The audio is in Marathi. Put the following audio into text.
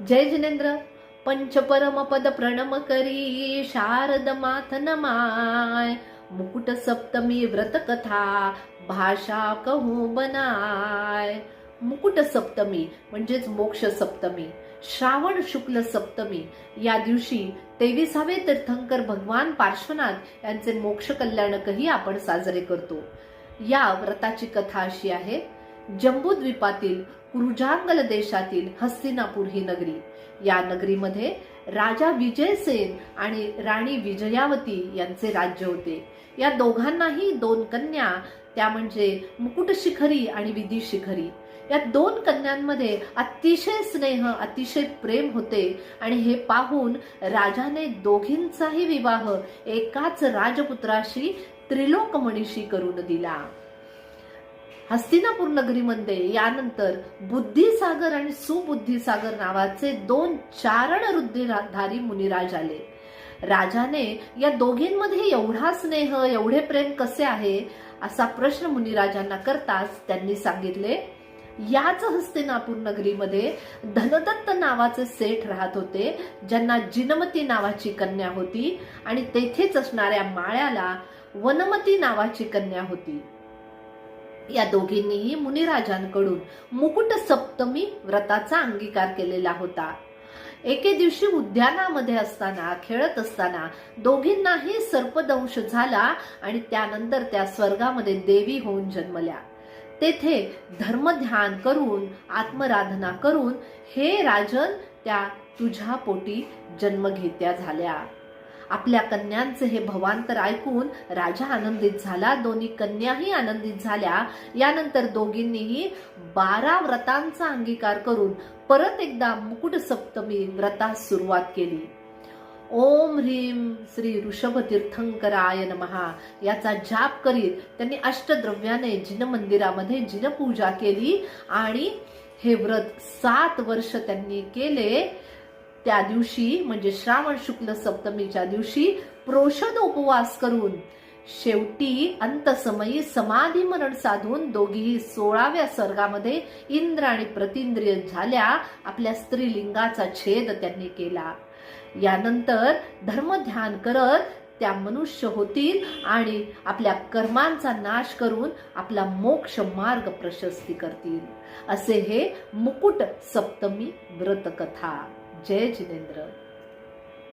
जय जिनेंद्र. पंचपरमपद प्रणम करी शारद माथ नमाय. मुकुट सप्तमी व्रत कथा भाषा कहू बनाय. मुकुट सप्तमी म्हणजेच मोक्ष सप्तमी, श्रावण शुक्ल सप्तमी या दिवशी 23वे तीर्थंकर भगवान पार्श्वनाथ यांचे मोक्ष कल्याणकही आपण साजरे करतो. या व्रताची कथा अशी आहे. जम्बूद्वीपातील कुरुजांगल देशातील हस्तिनापूर ही नगरी, या नगरीमध्ये राजा विजयसेन आणि राणी विजयावती यांचे राज्य होते. या दोघांनाही 2 कन्या, त्या म्हणजे मुकुटशिखरी आणि विधिशिखरी. या 2 कन्यांमध्ये अतिशय स्नेह, अतिशय प्रेम होते आणि हे पाहून राजाने दोघींचाही विवाह एकाच राजपुत्राशी त्रिलोकमणीशी करून दिला. हस्तिनापूर नगरीमध्ये यानंतर बुद्धिसागर आणि सुबुद्धिसागर नावाचे 2 चारणवृत्तीधारी मुनिराज आले. राजाने या दोघींमध्ये एवढा स्नेह, एवढे प्रेम कसे आहे असा प्रश्न मुनिराजांना करताच त्यांनी सांगितले, याच हस्तिनापूर नगरीमध्ये धनदत्त नावाचे सेठ राहत होते, ज्यांना जिनमती नावाची कन्या होती आणि तेथेच असणाऱ्या माळ्याला वनमती नावाची कन्या होती. या दोघींनीही मुनिराजांकडून मुकुट सप्तमी व्रताचा अंगीकार केलेला होता. एके दिवशी उद्यानामध्ये असताना, खेळत असताना दोघींनाही सर्पदंश झाला आणि त्यानंतर त्या स्वर्गामध्ये देवी होऊन जन्मल्या. तेथे धर्मध्यान करून, आत्मराधना करून हे राजन त्या तुझ्या पोटी जन्मघेत्या झाल्या. आपल्या कन्यांचे हे भवांतर ऐकून राजा आनंदित झाला. दोन्ही कन्याही आनंदित झाल्या. यानंतर दोघींनीही 12 व्रतांचा अंगीकार करून परत एकदा मुकुट सप्तमी व्रतास सुरुवात केली. ओम ह्रीम श्री ऋषभ तीर्थंकराय नमहा याचा जाप करीत त्यांनी अष्टद्रव्याने जिन मंदिरामध्ये जिनपूजा केली आणि हे व्रत 7 वर्ष त्यांनी केले. त्या दिवशी म्हणजे श्रावण शुक्ल सप्तमीच्या दिवशी प्रोषद उपवास करून शेवटी अंतसमयी समाधी मरण साधून दोघीही 16व्या स्वर्गामध्ये इंद्र आणि प्रतींद्रिय झाल्या. आपल्या स्त्रीलिंगाचा छेद त्यांनी केला. यानंतर धर्मध्यान करत त्या मनुष्य होतील आणि आपल्या कर्मांचा नाश करून आपला मोक्ष मार्ग प्रशस्ती करतील. असे हे मुकुट सप्तमी व्रत कथा. जय जिनेंद्र.